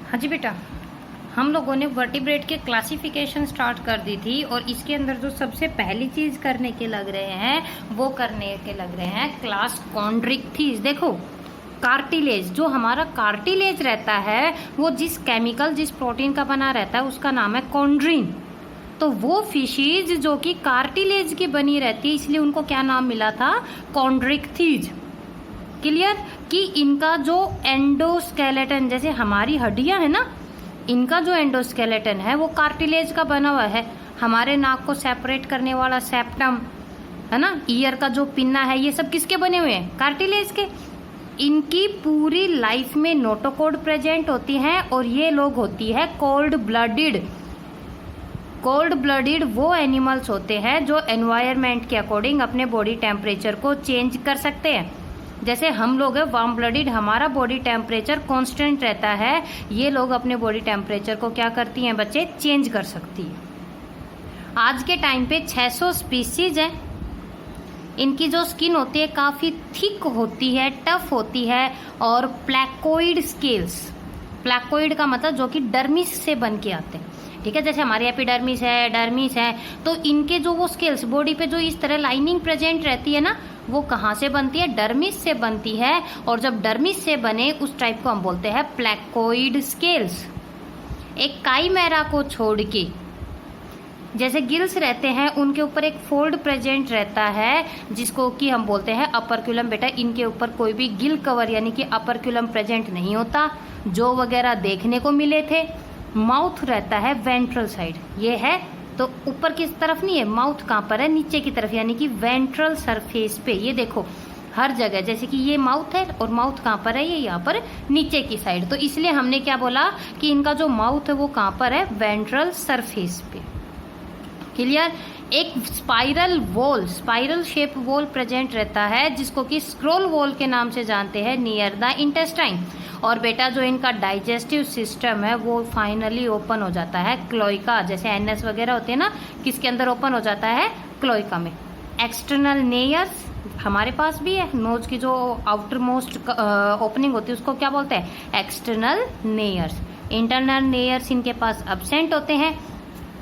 हाँ जी बेटा, हम लोगों ने वर्टिब्रेट के क्लासिफिकेशन स्टार्ट कर दी थी और इसके अंदर जो सबसे पहली चीज करने के लग रहे हैं वो करने के लग रहे हैं क्लास कॉन्ड्रिक्थीज। देखो, कार्टिलेज, जो हमारा कार्टिलेज रहता है वो जिस केमिकल जिस प्रोटीन का बना रहता है उसका नाम है कॉन्ड्रीन। तो वो फिशीज जो कि कार्टिलेज की बनी रहती है इसलिए उनको क्या नाम मिला था, कॉन्ड्रिक्थीज। क्लियर कि इनका जो एंडोस्केलेटन, जैसे हमारी हड्डियां है ना, इनका जो एंडोस्केलेटन है वो कार्टिलेज का बना हुआ है। हमारे नाक को सेपरेट करने वाला सेप्टम है ना, ईयर का जो पिन्ना है, ये सब किसके बने हुए हैं, कार्टिलेज के। इनकी पूरी लाइफ में नोटोकॉड प्रेजेंट होती हैं और ये लोग होती है कोल्ड ब्लडेड। कोल्ड ब्लडेड वो एनिमल्स होते हैं जो एनवायरनमेंट के अकॉर्डिंग अपने बॉडी टेम्परेचर को चेंज कर सकते हैं। जैसे हम लोग है वार्म ब्लडेड, हमारा बॉडी टेम्परेचर कांस्टेंट रहता है, ये लोग अपने बॉडी टेम्परेचर को क्या करती हैं बच्चे, चेंज कर सकती है। आज के टाइम पे 600 स्पीसीज हैं। इनकी जो स्किन होती है काफी थिक होती है, टफ होती है और प्लैकोइड स्केल्स, प्लैकोइड का मतलब जो कि डर्मिस से बन के आते हैं, ठीक है। जैसे हमारे एपिडर्मिस है, डर्मिस है, तो इनके जो वो स्केल्स बॉडी पे जो इस तरह लाइनिंग प्रेजेंट रहती है ना, वो कहाँ से बनती है, डर्मिस से बनती है। और जब डर्मिस से बने उस टाइप को हम बोलते हैं प्लैकोइड स्केल्स। एक काइमेरा को छोड़ के जैसे गिल्स रहते हैं उनके ऊपर एक फोल्ड प्रेजेंट रहता है जिसको कि हम बोलते हैं अपर्क्यूलम। बेटा, इनके ऊपर कोई भी गिल कवर यानी कि अपर्क्यूलम प्रेजेंट नहीं होता। जो वगैरह देखने को मिले थे, माउथ रहता है वेंट्रल साइड, ये है तो ऊपर की तरफ नहीं है, माउथ कहाँ पर है, नीचे की तरफ यानी कि वेंट्रल सरफेस पे। ये देखो हर जगह, जैसे कि ये माउथ है और माउथ कहाँ पर है, ये यहाँ पर नीचे की साइड। तो इसलिए हमने क्या बोला कि इनका जो माउथ है वो कहाँ पर है, वेंट्रल सरफेस पे। क्लियर। एक spiral wall, spiral shape wall present रहता है जिसको कि स्क्रोल वॉल के नाम से जानते हैं, नियर द इंटेस्टाइन। और बेटा जो इनका डाइजेस्टिव सिस्टम है वो फाइनली ओपन हो जाता है क्लोइका, जैसे एनएस वगैरह होते हैं ना, किसके अंदर ओपन हो जाता है, क्लोइका में। एक्सटर्नल नेयर्स हमारे पास भी है, नोज की जो आउटर मोस्ट ओपनिंग होती है उसको क्या बोलते हैं, एक्सटर्नल नेयर्स। इंटरनल नेयर्स इनके पास एब्सेंट होते हैं।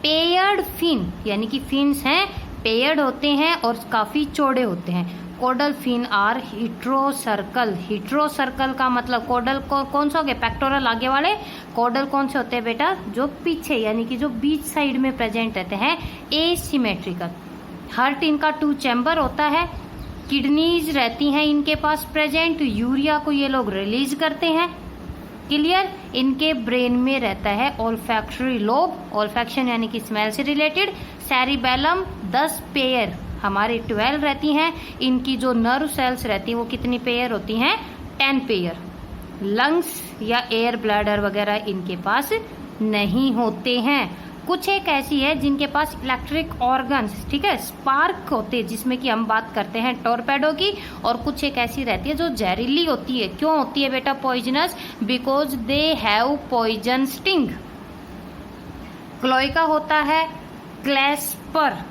पेयर्ड फिन यानी कि फिन्स हैं, पेयर्ड होते हैं और काफी चौड़े होते हैं। कोडल फिन आर हिट्रोसर्कल। हिट्रोसर्कल का मतलब कोडल कौन सा हो गया, पेक्टोरल आगे वाले। कोडल कौन से होते हैं बेटा, जो पीछे यानी कि जो बीच साइड में प्रेजेंट रहते हैं, एसिमेट्रिकल। हार्ट इनका 2 चैम्बर होता है। किडनीज रहती हैं इनके पास प्रेजेंट, यूरिया को ये लोग रिलीज करते हैं। क्लियर। इनके ब्रेन में रहता है ओल्फैक्टरी लोब, ओल्फैक्शन यानी कि स्मेल से रिलेटेड। सेरिबेलम 10 पेयर, हमारी 12 रहती हैं। इनकी जो नर्व सेल्स रहती हैं वो कितनी पेयर होती हैं, 10 पेयर। लंग्स या एयर ब्लैडर वगैरह इनके पास नहीं होते हैं। कुछ एक ऐसी है जिनके पास इलेक्ट्रिक ऑर्गन्स, ठीक है, स्पार्क होते हैं, जिसमें कि हम बात करते हैं टॉर्पेडो की। और कुछ एक ऐसी रहती है जो जहरीली होती है। क्यों होती है बेटा poisonous, because they have poison sting. Cloaca होता है क्लैस्पर।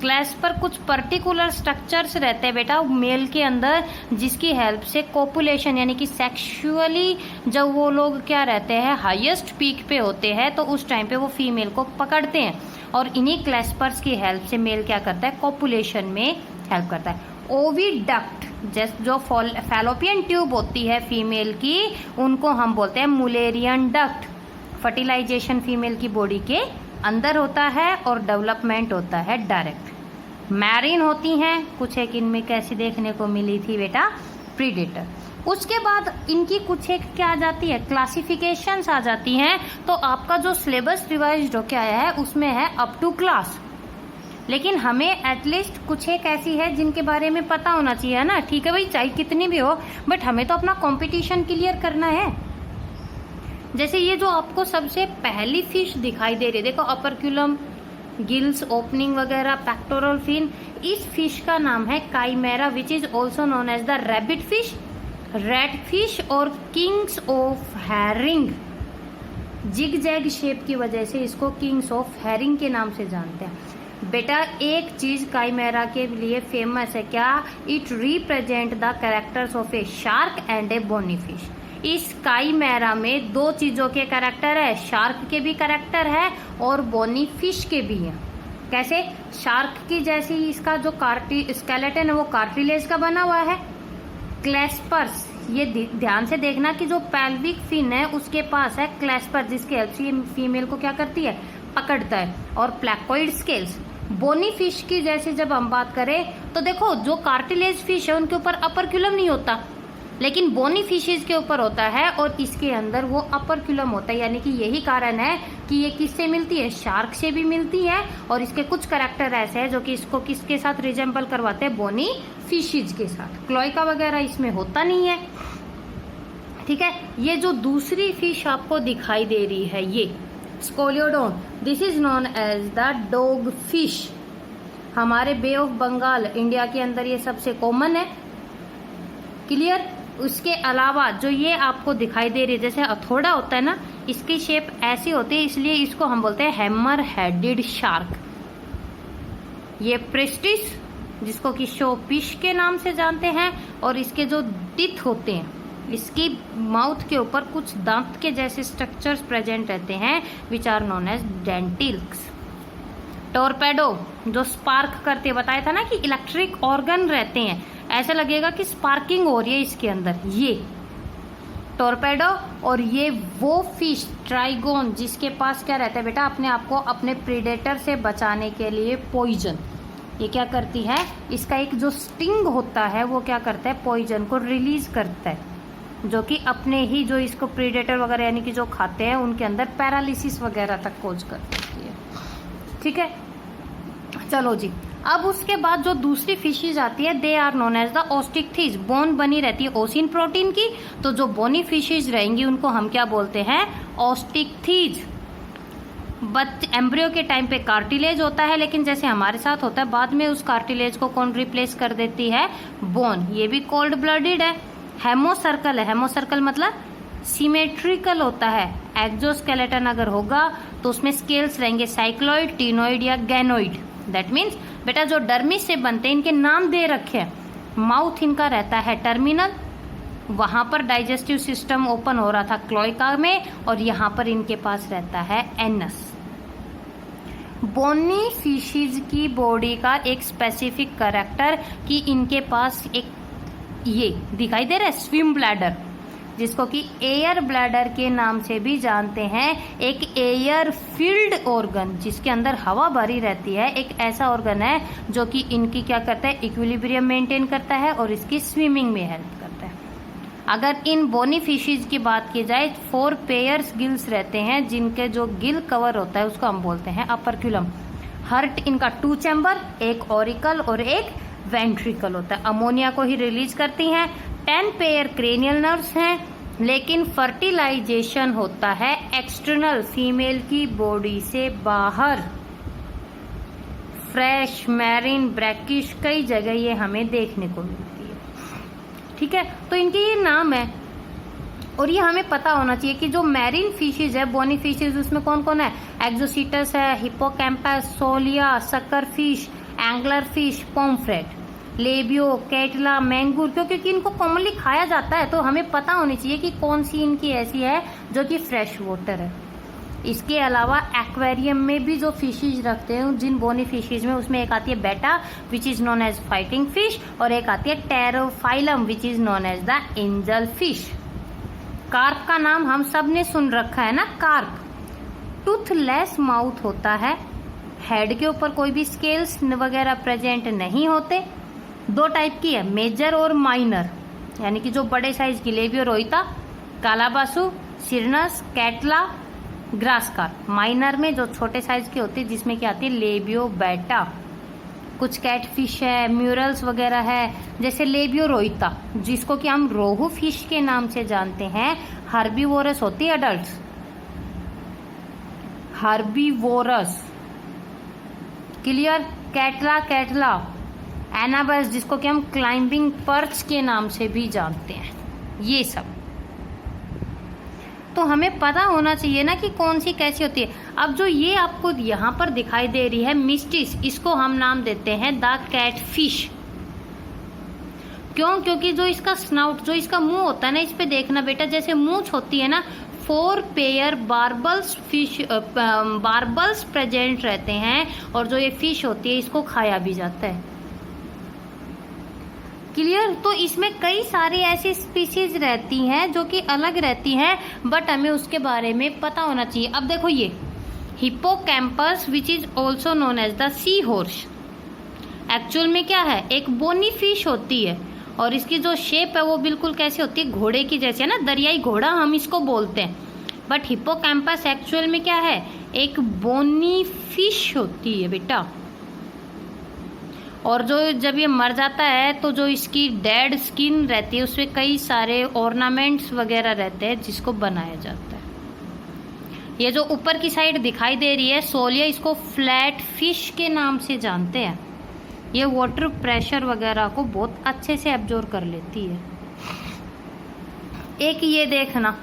क्लैस्पर कुछ पर्टिकुलर स्ट्रक्चर्स रहते हैं बेटा मेल के अंदर, जिसकी हेल्प से कोपुलेशन यानी कि सेक्सुअली जब वो लोग क्या रहते हैं, हाईएस्ट पीक पे होते हैं, तो उस टाइम पे वो फीमेल को पकड़ते हैं और इन्हीं क्लैस्पर्स की हेल्प से मेल क्या करता है, कोपुलेशन में हेल्प करता है। ओविडक्ट जो फैलोपियन ट्यूब होती है फीमेल की, उनको हम बोलते हैं मुलेरियन डक्ट। फर्टिलाइजेशन फीमेल की बॉडी के अंदर होता है और डेवलपमेंट होता है डायरेक्ट। मैरीन होती हैं, कुछ एक इनमें कैसी देखने को मिली थी बेटा, प्रीडेटर। उसके बाद इनकी कुछ एक क्या आ जाती है, क्लासिफिकेशंस आ जाती हैं। तो आपका जो सिलेबस रिवाइज्ड होके आया है उसमें है अप टू क्लास, लेकिन हमें एटलीस्ट कुछ एक ऐसी है जिनके बारे में पता होना चाहिए ना, ठीक है भाई, चाहे कितनी भी हो, बट हमें तो अपना कंपटीशन क्लियर करना है। जैसे ये जो आपको सबसे पहली फिश दिखाई दे रही है, देखो अपर्क्यूलम, गिल्स ओपनिंग वगैरह, पेक्टोरल फिन, इस फिश का नाम है chimaera, which is also known as the rabbit fish, red fish और kings of herring. Zig zag shape की वजह से इसको किंग्स ऑफ हैरिंग के नाम से जानते हैं। बेटा एक चीज काइमेरा के लिए फेमस है क्या, it represent the characters of a shark and a bony fish. इस काईमेरा में दो चीजों के कैरेक्टर है, शार्क के भी कैरेक्टर है और बोनी फिश के भी है। कैसे? शार्क की जैसी इसका जो स्केलेटन है वो कार्टिलेज का बना हुआ है। क्लेस्पर्स, ये ध्यान से देखना कि जो पेल्विक फिन है उसके पास है क्लेस्पर, जिसके हेल्प से फीमेल को क्या करती है, पकड़ता है। और प्लैकोइड स्केल्स। बोनी फिश की जैसे जब हम बात करें तो देखो जो कार्टिलेज फिश है उनके ऊपर अपर्क्यूलम नहीं होता, लेकिन बोनी फिशेज के ऊपर होता है और इसके अंदर वो अपर्क्यूलम होता है। यानी कि यही कारण है कि ये किससे मिलती है, शार्क से भी मिलती है। और इसके कुछ कैरेक्टर ऐसे हैं जो कि इसको किसके साथ रिजेंबल करवाते हैं, बोनी फिशेज के साथ। क्लोइका वगैरह इसमें होता नहीं है। ठीक है, ये जो दूसरी फिश आपको दिखाई दे रही है ये scoliodon, this is known as the dog fish. हमारे बे ऑफ बंगाल इंडिया के अंदर ये सबसे कॉमन है। क्लियर? उसके अलावा जो ये आपको दिखाई दे रही है जैसे हथौड़ा होता है ना, इसकी शेप ऐसी होती है, इसलिए इसको हम बोलते हैं हैमर हेडेड शार्क। ये प्रेस्टिस, जिसको कि शो फिश के नाम से जानते हैं, और इसके जो टीथ होते हैं, इसकी माउथ के ऊपर कुछ दांत के जैसे स्ट्रक्चर्स प्रेजेंट रहते हैं, which are known as denticles. Torpedo, जो स्पार्क करते, बताया था ना कि इलेक्ट्रिक ऑर्गन रहते हैं, ऐसा लगेगा कि स्पार्किंग हो रही है इसके अंदर, ये टॉर्पेडो। और ये वो फिश ट्राइगोन जिसके पास क्या रहता है बेटा, अपने आप को अपने प्रीडेटर से बचाने के लिए पॉइजन, ये क्या करती है, इसका एक जो स्टिंग होता है वो क्या करता है, पॉइजन को रिलीज करता है, जो कि अपने ही जो इसको प्रीडेटर वगैरह यानी कि जो खाते हैं उनके अंदर पैरालिसिस वगैरह तक कॉज कर सकती है। ठीक है, चलो जी। अब उसके बाद जो दूसरी फिशेज आती है, they are known as the Osteichthyes. Bone बनी रहती है ओसिन प्रोटीन की, तो जो बोनी फिशेज रहेंगी उनको हम क्या बोलते हैं, ओस्टिकथीज। एम्ब्रियो के टाइम पे कार्टिलेज होता है, लेकिन जैसे हमारे साथ होता है बाद में उस कार्टिलेज को कौन रिप्लेस कर देती है, बोन। ये भी कोल्ड ब्लडेड है। हेमोसर्कल है, हेमोसर्कल मतलब सिमेट्रिकल होता है। एक्सोस्केलेटन अगर होगा तो उसमें स्केल्स रहेंगे, साइक्लॉइड, टीनोइड या गैनोइड। दैट मीन्स बेटा जो डर्मिस से बनते हैं इनके नाम दे रखे हैं। माउथ इनका रहता है टर्मिनल, वहां पर डाइजेस्टिव सिस्टम ओपन हो रहा था क्लोइका में, और यहां पर इनके पास रहता है एनस। बोनी फिशेज की बॉडी का एक स्पेसिफिक कैरेक्टर कि इनके पास एक ये दिखाई दे रहा है स्विम ब्लैडर, जिसको कि एयर ब्लैडर के नाम से भी जानते हैं। एक एयर फील्ड ऑर्गन जिसके अंदर हवा भरी रहती है, एक ऐसा ऑर्गन है जो कि इनकी क्या करता है, इक्विलिब्रियम मेंटेन करता है और इसकी स्विमिंग में हेल्प करता है। अगर इन बोनी फिशेज की बात की जाए, 4 पेयर्स गिल्स रहते हैं, जिनके जो गिल कवर होता है उसको हम बोलते हैं अपर्क्यूलम। हार्ट इनका 2 चैम्बर, एक ऑरिकल और एक वेंट्रिकल होता है, अमोनिया को ही रिलीज करती हैं। 10 पेयर क्रेनियल नर्व्स हैं, लेकिन फर्टिलाइजेशन होता है एक्सटर्नल, फीमेल की बॉडी से बाहर। फ्रेश, मैरिन, ब्रैकिश, कई जगह ये हमें देखने को मिलती है। ठीक है, तो इनके ये नाम है और ये हमें पता होना चाहिए कि जो मैरिन फिशेज है, बोनी फिशेज, उसमें कौन कौन है, एक्सोसीटस है, Hippocampus, Solea, sucker fish, angler fish, pomfret, Labeo, Catla, mangur, क्योंकि इनको कॉमनली खाया जाता है, तो हमें पता होनी चाहिए कि कौन सी इनकी ऐसी है जो कि फ्रेश वाटर है। इसके अलावा एक्वेरियम में भी जो फिशेज रखते हैं, जिन बोनी फिशेज में, उसमें एक आती है बेटा which is known as fighting fish, और एक आती है pterophyllum which is known as the angel fish. Carp का नाम हम सब ने सुन रखा है ना, कार्प। टूथलेस माउथ होता है, हेड के ऊपर कोई भी स्केल्स वगैरह प्रेजेंट नहीं होते। 2 टाइप की है, मेजर और माइनर, यानी कि जो बड़े साइज की लेबियो रोहिता, कालाबासु, सिरनस, कैटला, ग्रास कार्प। माइनर में जो छोटे साइज की होती है जिसमें क्या आती है, लेबियो बेटा। कुछ कैटफिश है, म्यूरल्स वगैरह है, जैसे लेबियो रोहिता जिसको कि हम रोहू फिश के नाम से जानते हैं। हर्बीवोरस होती है adult, herbivorous. Clear? Catla, catla. एनाबस जिसको कि हम क्लाइंबिंग पर्च के नाम से भी जानते हैं। ये सब तो हमें पता होना चाहिए ना कि कौन सी कैसी होती है। अब जो ये आपको यहाँ पर दिखाई दे रही है मिस्टिस, इसको हम नाम देते हैं द कैटफिश। क्यों? क्योंकि जो इसका स्नाउट, जो इसका मुंह होता है ना, इस पे देखना बेटा, जैसे मूंछ होती है ना, 4 pair barbels fish barbels present रहते हैं, और जो ये फिश होती है इसको खाया भी जाता है। क्लियर? तो इसमें कई सारी ऐसी स्पीसीज रहती हैं जो कि अलग रहती हैं, बट हमें उसके बारे में पता होना चाहिए। अब देखो ये hippocampus which is also known as the sea horse, actual में क्या है? एक बोनी फिश होती है, और इसकी जो शेप है वो बिल्कुल कैसे होती है? घोड़े की जैसे है ना, दरियाई घोड़ा हम इसको बोलते हैं। बट हिप्पोकैम्पस एक्चुअल में क्या है? एक बोनी फिश होती है बेटा। और जो जब ये मर जाता है तो जो इसकी डेड स्किन रहती है उसमें कई सारे ऑर्नामेंट्स वगैरह रहते हैं जिसको बनाया जाता है। ये जो ऊपर की साइड दिखाई दे रही है सोलिया, इसको फ्लैट फिश के नाम से जानते हैं। ये वाटर प्रेशर वगैरह को बहुत अच्छे से एब्जॉर्ब कर लेती है। एक ये देखना,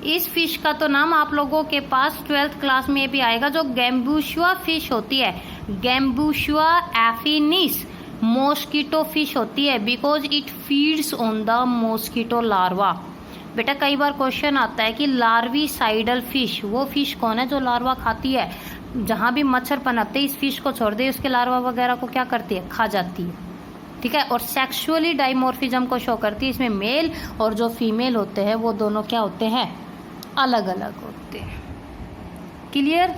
इस फिश का तो नाम आप लोगों के पास 12th क्लास में भी आएगा, जो गैम्बुशुआ फिश होती है, गैम्बुशुआ एफिनिस मॉस्किटो फिश होती है, because it feeds on the mosquito larva. बेटा कई बार क्वेश्चन आता है कि लार्विसाइडल फिश, वो फिश कौन है जो लार्वा खाती है? जहां भी मच्छर पनपते इस फिश को छोड़ दे, उसके लार्वा वगैरह को क्या करती है? खा जाती है। ठीक है, और सेक्सुअली डाइमॉर्फिज्म को शो करती है। इसमें मेल और जो फीमेल होते हैं वो दोनों क्या होते हैं? अलग अलग होते हैं। क्लियर?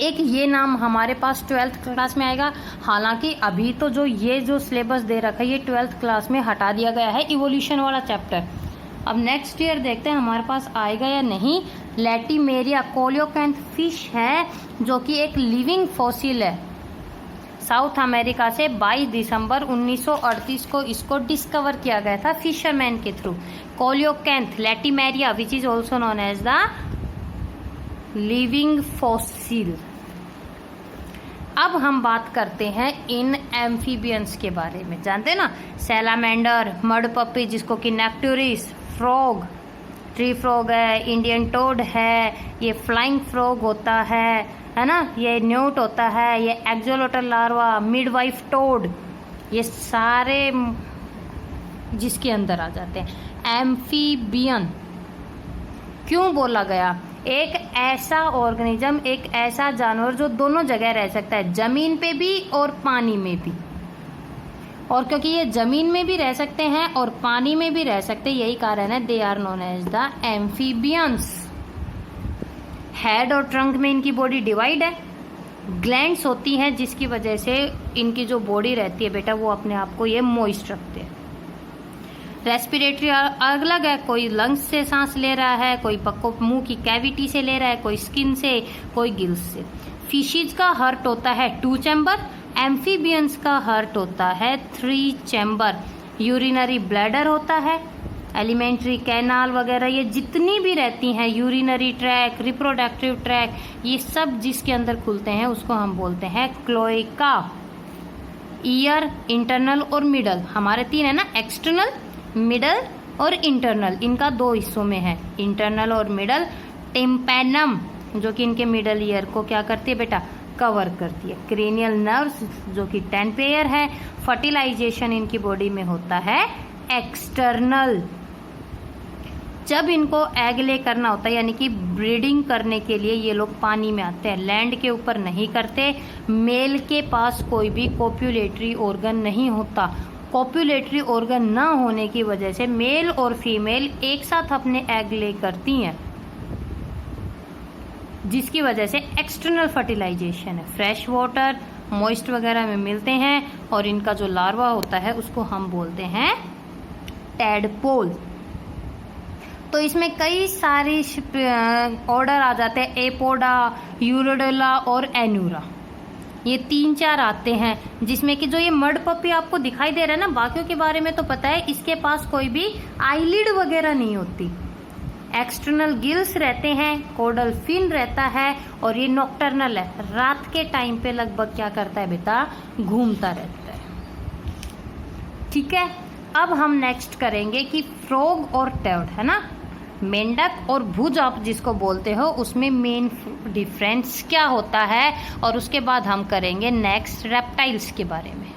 एक ये नाम हमारे पास 12th क्लास में आएगा। हालांकि अभी तो जो ये जो सिलेबस दे रखा है ये 12th क्लास में हटा दिया गया है, इवोल्यूशन वाला चैप्टर। अब नेक्स्ट ईयर देखते हैं हमारे पास आएगा या नहीं। लैटिमेरिया कोलियोकैंथ फिश है जो कि एक लिविंग फॉसिल है। साउथ अमेरिका से 22 दिसंबर 1938 को इसको डिस्कवर किया गया था फिशरमैन के through. Coelacanth Latimeria which is also known as the living fossil. अब हम बात करते हैं इन एम्फीबियंस के बारे में। जानते हैं ना, सैलामेंडर, मड पपी जिसको कि नेक्टुरिस, फ्रॉग, ट्री फ्रॉग है, इंडियन टोड है, ये फ्लाइंग फ्रॉग होता है ना, ये न्यूट होता है, ये एक्सोलोटल लार्वा, मिडवाइफ टोड, ये सारे जिसके अंदर आ जाते हैं। एम्फीबियन क्यों बोला गया? एक ऐसा ऑर्गेनिज्म, एक ऐसा जानवर जो दोनों जगह रह सकता है, जमीन पे भी और पानी में भी। और क्योंकि ये जमीन में भी रह सकते हैं और पानी में भी रह सकते हैं, यही कारण है they are known as the amphibians. Head और ट्रंक में इनकी बॉडी डिवाइड है, ग्लैंड्स होती हैं जिसकी वजह से इनकी जो बॉडी रहती है बेटा वो अपने आप को ये मॉइस्ट रखते हैं। रेस्पिरेटरी अलग है, कोई लंग्स से सांस ले रहा है, कोई मुंह की कैविटी से ले रहा है, कोई स्किन से, कोई गिल्स से। फिशीज का हार्ट होता है 2 चैम्बर, एम्फीबियंस का हार्ट होता है 3 चैम्बर। यूरिनरी ब्लैडर होता है, एलिमेंट्री कैनाल वगैरह ये जितनी भी रहती हैं, यूरिनरी ट्रैक, रिप्रोडक्टिव ट्रैक, ये सब जिसके अंदर खुलते हैं उसको हम बोलते हैं क्लोएका। ईयर, इंटरनल और मिडल, हमारे 3 है ना, एक्सटर्नल, मिडल और इंटरनल, इनका 2 हिस्सों में है, इंटरनल और मिडल। टिम्पैनम जो कि इनके मिडल ईयर को क्या करती है बेटा? कवर करती है। क्रेनियल नर्व्स जो कि 10 पेयर है। फर्टिलाइजेशन इनकी बॉडी में होता है एक्सटर्नल। जब इनको एग ले करना होता है यानी कि ब्रीडिंग करने के लिए ये लोग पानी में आते हैं, लैंड के ऊपर नहीं करते। मेल के पास कोई भी कोप्युलेटरी ऑर्गन नहीं होता। कोप्युलेटरी ऑर्गन ना होने की वजह से मेल और फीमेल एक साथ अपने एग ले करती हैं, जिसकी वजह से एक्सटर्नल फर्टिलाइजेशन है। फ्रेश वाटर, मॉइस्ट वगैरह में मिलते हैं और इनका जो लार्वा होता है उसको हम बोलते हैं टैडपोल। तो इसमें कई सारी ऑर्डर आ जाते हैं, एपोडा, यूरोडेला और एनूरा, ये 3-4 आते हैं। जिसमें कि जो ये मड पपी आपको दिखाई दे रहा है ना, बाकियों के बारे में तो पता है, इसके पास कोई भी आईलिड वगैरह नहीं होती। एक्सटर्नल गिल्स रहते हैं, कोडल फिन रहता है और ये नॉक्टर्नल है, रात के टाइम पे लगभग क्या करता है बेटा? घूमता रहता है। ठीक है, अब हम नेक्स्ट करेंगे कि फ्रॉग और टर्ड है ना, मेंढक और भुज आप जिसको बोलते हो, उसमें मेन डिफरेंस क्या होता है, और उसके बाद हम करेंगे नेक्स्ट रेप्टाइल्स के बारे में।